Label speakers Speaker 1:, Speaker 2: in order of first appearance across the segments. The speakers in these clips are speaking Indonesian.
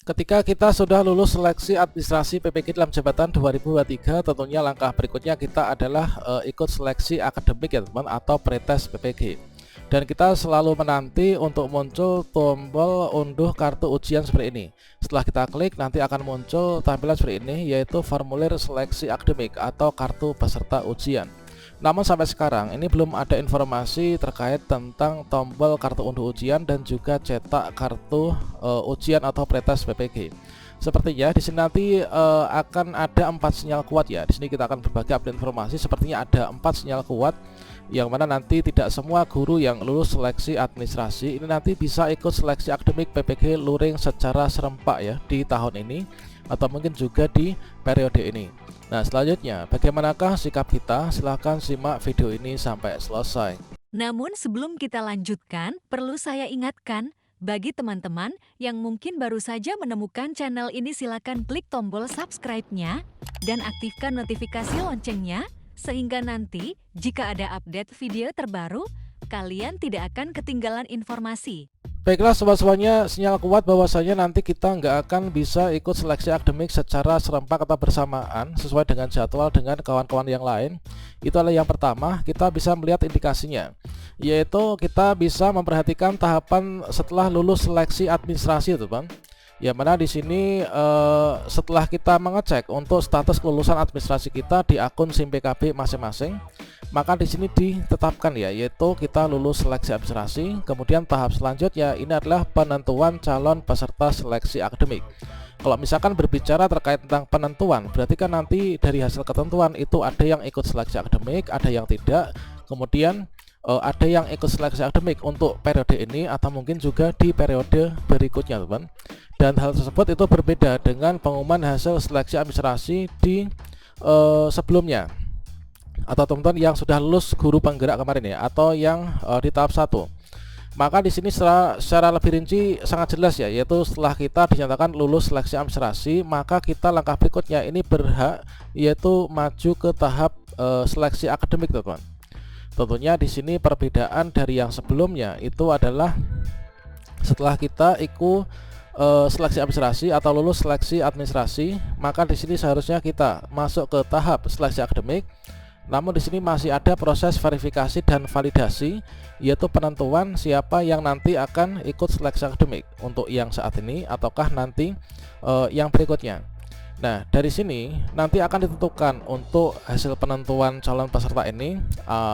Speaker 1: Ketika kita sudah lulus seleksi administrasi PPG dalam jabatan 2023, tentunya langkah berikutnya kita adalah ikut seleksi akademik ya teman, atau pretest PPG. Dan kita selalu menanti untuk muncul tombol unduh kartu ujian seperti ini. Setelah kita klik, nanti akan muncul tampilan seperti ini, yaitu formulir seleksi akademik atau kartu peserta ujian. Namun sampai sekarang ini belum ada informasi terkait tentang tombol kartu unduh ujian dan juga cetak kartu ujian atau pretest PPG. Sepertinya di sini nanti akan ada 4 sinyal kuat ya. Di sini kita akan berbagi update informasi. Sepertinya ada 4 sinyal kuat yang mana nanti tidak semua guru yang lulus seleksi administrasi ini nanti bisa ikut seleksi akademik PPG luring secara serempak ya di tahun ini atau mungkin juga di periode ini. Nah, selanjutnya bagaimanakah sikap kita? Silahkan simak video ini sampai selesai.
Speaker 2: Namun sebelum kita lanjutkan, perlu saya ingatkan, bagi teman-teman yang mungkin baru saja menemukan channel ini, silakan klik tombol subscribe-nya dan aktifkan notifikasi loncengnya, sehingga nanti jika ada update video terbaru, kalian tidak akan ketinggalan informasi.
Speaker 1: Baiklah sobat-sobatnya, sinyal kuat bahwasanya nanti kita nggak akan bisa ikut seleksi akademik secara serempak atau bersamaan sesuai dengan jadwal dengan kawan-kawan yang lain. Itu adalah yang pertama, kita bisa melihat indikasinya, yaitu kita bisa memperhatikan tahapan setelah lulus seleksi administrasi, teman. Ya mana di sini setelah kita mengecek untuk status kelulusan administrasi kita di akun SIM PKB masing-masing, maka di sini ditetapkan ya, yaitu kita lulus seleksi administrasi. Kemudian tahap selanjutnya ini adalah penentuan calon peserta seleksi akademik. Kalau misalkan berbicara terkait tentang penentuan, berarti kan nanti dari hasil ketentuan itu ada yang ikut seleksi akademik, ada yang tidak. Kemudian ada yang ikut seleksi akademik untuk periode ini atau mungkin juga di periode berikutnya, teman. Dan hal tersebut itu berbeda dengan pengumuman hasil seleksi administrasi di sebelumnya, atau teman-teman yang sudah lulus guru penggerak kemarin ya, atau yang di tahap 1. Maka di sini secara lebih rinci sangat jelas ya, yaitu setelah kita dinyatakan lulus seleksi administrasi, maka kita langkah berikutnya ini berhak yaitu maju ke tahap seleksi akademik, teman-teman. Tentunya di sini perbedaan dari yang sebelumnya itu adalah setelah kita ikut seleksi administrasi atau lulus seleksi administrasi, maka di sini seharusnya kita masuk ke tahap seleksi akademik. Namun di sini masih ada proses verifikasi dan validasi, yaitu penentuan siapa yang nanti akan ikut seleksi akademik untuk yang saat ini ataukah nanti yang berikutnya. Nah, dari sini nanti akan ditentukan untuk hasil penentuan calon peserta ini,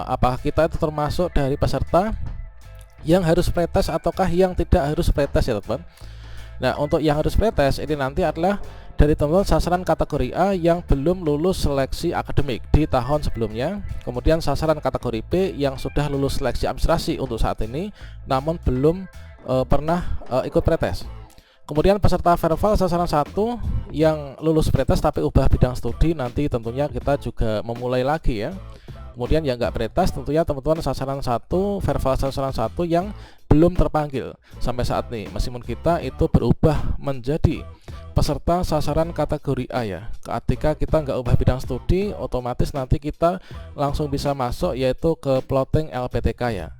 Speaker 1: apakah kita itu termasuk dari peserta yang harus pretest ataukah yang tidak harus pretest ya teman. Nah, untuk yang harus pretest ini nanti adalah dari teman-teman sasaran kategori A yang belum lulus seleksi akademik di tahun sebelumnya. Kemudian sasaran kategori B yang sudah lulus seleksi administrasi untuk saat ini namun belum pernah ikut pretest. Kemudian peserta verbal sasaran 1 yang lulus pretest tapi ubah bidang studi, nanti tentunya kita juga memulai lagi ya. Kemudian yang nggak pretest tentunya teman-teman sasaran 1, verbal sasaran 1 yang belum terpanggil sampai saat ini, meskipun kita itu berubah menjadi peserta sasaran kategori A ya. Ketika kita nggak ubah bidang studi, otomatis nanti kita langsung bisa masuk yaitu ke plotting LPTK ya.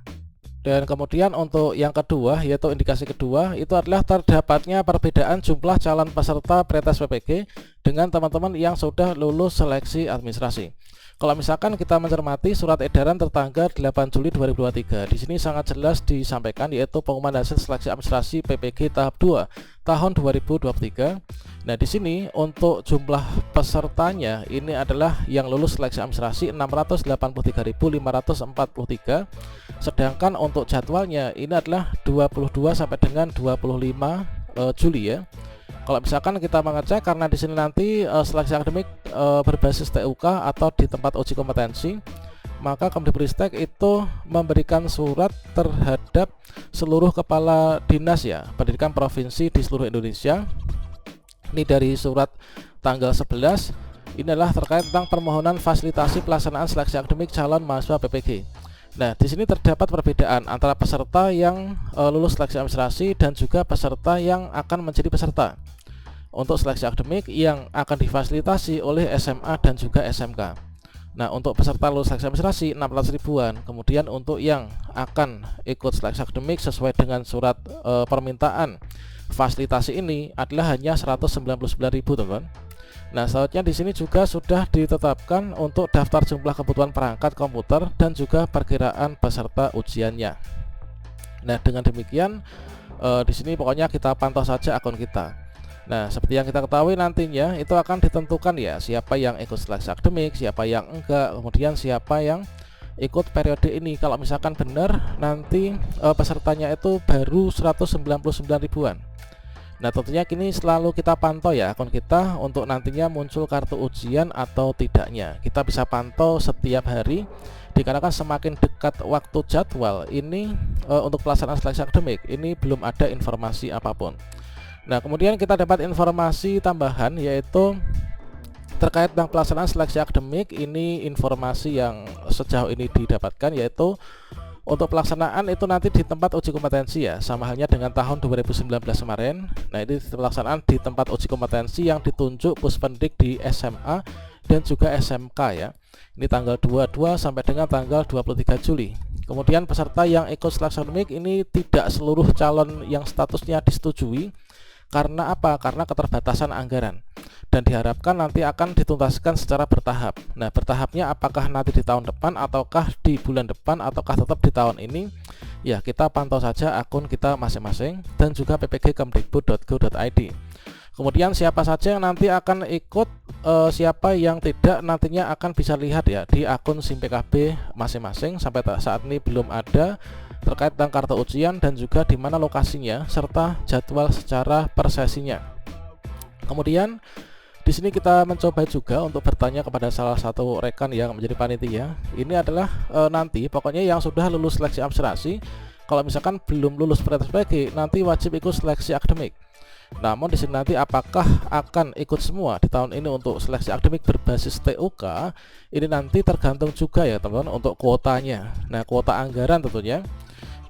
Speaker 1: Dan kemudian untuk yang kedua, yaitu indikasi kedua, itu adalah terdapatnya perbedaan jumlah calon peserta pretest PPG dengan teman-teman yang sudah lulus seleksi administrasi. Kalau misalkan kita mencermati surat edaran tertanggal 8 Juli 2023, di sini sangat jelas disampaikan yaitu pengumuman hasil seleksi administrasi PPG tahap 2 tahun 2023. Nah, di sini untuk jumlah pesertanya ini adalah yang lulus seleksi administrasi 683.543, sedangkan untuk jadwalnya ini adalah 22 sampai dengan 25 Juli ya. Kalau misalkan kita mengecek, karena di sini nanti seleksi akademik berbasis TUK atau di tempat uji kompetensi, maka Kemdikbudristek itu memberikan surat terhadap seluruh kepala dinas ya pendidikan provinsi di seluruh Indonesia. Ini dari surat tanggal 11. Ini adalah terkait tentang permohonan fasilitasi pelaksanaan seleksi akademik calon mahasiswa PPG. Nah, di sini terdapat perbedaan antara peserta yang lulus seleksi administrasi dan juga peserta yang akan menjadi peserta untuk seleksi akademik yang akan difasilitasi oleh SMA dan juga SMK. Nah, untuk peserta lulus seleksi administrasi 600 ribuan. Kemudian untuk yang akan ikut seleksi akademik sesuai dengan surat permintaan fasilitasi ini adalah hanya 199.000, teman-teman. Nah, selanjutnya di sini juga sudah ditetapkan untuk daftar jumlah kebutuhan perangkat komputer dan juga perkiraan peserta ujiannya. Nah, dengan demikian di sini pokoknya kita pantau saja akun kita. Nah, seperti yang kita ketahui nantinya itu akan ditentukan ya siapa yang ikut seleksi akademik, siapa yang enggak, kemudian siapa yang ikut periode ini. Kalau misalkan benar nanti pesertanya itu baru 199 ribuan. Nah, tentunya kini selalu kita pantau ya akun kita untuk nantinya muncul kartu ujian atau tidaknya. Kita bisa pantau setiap hari dikarenakan semakin dekat waktu jadwal ini untuk pelaksanaan seleksi akademik ini belum ada informasi apapun. Nah, kemudian kita dapat informasi tambahan yaitu terkait dengan pelaksanaan seleksi akademik. Ini informasi yang sejauh ini didapatkan yaitu untuk pelaksanaan itu nanti di tempat uji kompetensi ya, sama halnya dengan tahun 2019 kemarin. Nah, ini pelaksanaan di tempat uji kompetensi yang ditunjuk Puspendik di SMA dan juga SMK ya. Ini tanggal 22 sampai dengan tanggal 23 Juli. Kemudian peserta yang ikut seleksi akademik ini tidak seluruh calon yang statusnya disetujui. Karena apa? Karena keterbatasan anggaran. Dan diharapkan nanti akan dituntaskan secara bertahap. Nah, bertahapnya apakah nanti di tahun depan ataukah di bulan depan ataukah tetap di tahun ini? Ya, kita pantau saja akun kita masing-masing dan juga ppg.kemdikbud.go.id. Kemudian siapa saja yang nanti akan ikut, siapa yang tidak nantinya akan bisa lihat ya di akun SIM PKB masing-masing. Sampai saat ini belum ada terkait dengan kartu ujian dan juga di mana lokasinya serta jadwal secara per sesinya. Kemudian di sini kita mencoba juga untuk bertanya kepada salah satu rekan yang menjadi panitia. Ini adalah nanti pokoknya yang sudah lulus seleksi administrasi, kalau misalkan belum lulus PTSPG nanti wajib ikut seleksi akademik. Namun di sini nanti apakah akan ikut semua di tahun ini untuk seleksi akademik berbasis TUK, ini nanti tergantung juga ya teman-teman untuk kuotanya. Nah, kuota anggaran tentunya,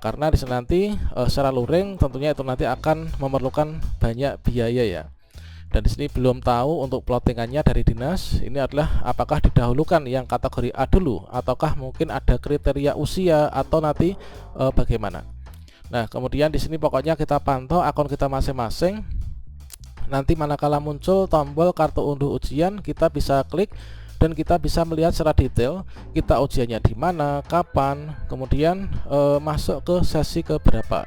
Speaker 1: karena di sini nanti secara luring tentunya itu nanti akan memerlukan banyak biaya ya. Dan di sini belum tahu untuk plottingannya dari dinas ini adalah apakah didahulukan yang kategori A dulu ataukah mungkin ada kriteria usia atau nanti bagaimana. Nah, kemudian di sini pokoknya kita pantau akun kita masing-masing. Nanti manakala muncul tombol kartu unduh ujian, kita bisa klik dan kita bisa melihat secara detail kita ujiannya di mana, kapan, kemudian masuk ke sesi keberapa.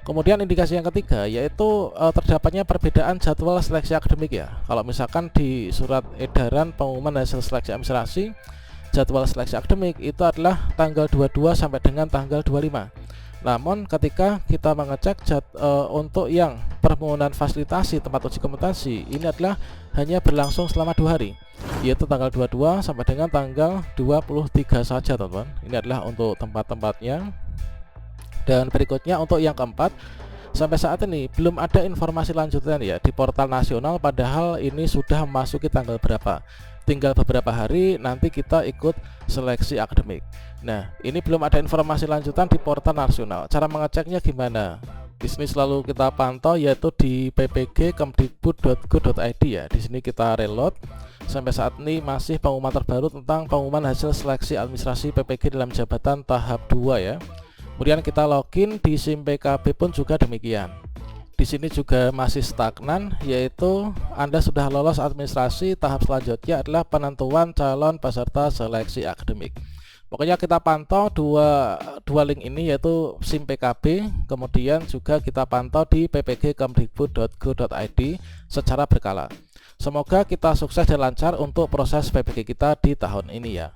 Speaker 1: Kemudian indikasi yang ketiga yaitu terdapatnya perbedaan jadwal seleksi akademik ya. Kalau misalkan di surat edaran pengumuman hasil seleksi administrasi, jadwal seleksi akademik itu adalah tanggal 22 sampai dengan tanggal 25. Namun ketika kita mengecek untuk yang permohonan fasilitasi tempat uji kompetensi ini adalah hanya berlangsung selama 2 hari, yaitu tanggal 22 sampai dengan tanggal 23 saja teman-teman. Ini adalah untuk tempat-tempatnya. Dan berikutnya untuk yang keempat, sampai saat ini belum ada informasi lanjutan ya di portal nasional, padahal ini sudah memasuki tanggal berapa. Tinggal beberapa hari nanti kita ikut seleksi akademik. Nah, ini belum ada informasi lanjutan di portal nasional. Cara mengeceknya gimana? Di sini selalu kita pantau yaitu di ppg.kemdikbud.go.id ya. Di sini kita reload. Sampai saat ini masih pengumuman terbaru tentang pengumuman hasil seleksi administrasi PPG dalam jabatan tahap 2 ya. Kemudian kita login di SIM PKB pun juga demikian. Di sini juga masih stagnan, yaitu Anda sudah lolos administrasi. Tahap selanjutnya adalah penentuan calon peserta seleksi akademik. Pokoknya kita pantau dua link ini yaitu SIM PKB, kemudian juga kita pantau di ppg.kemdikbud.go.id secara berkala. Semoga kita sukses dan lancar untuk proses PPG kita di tahun ini ya.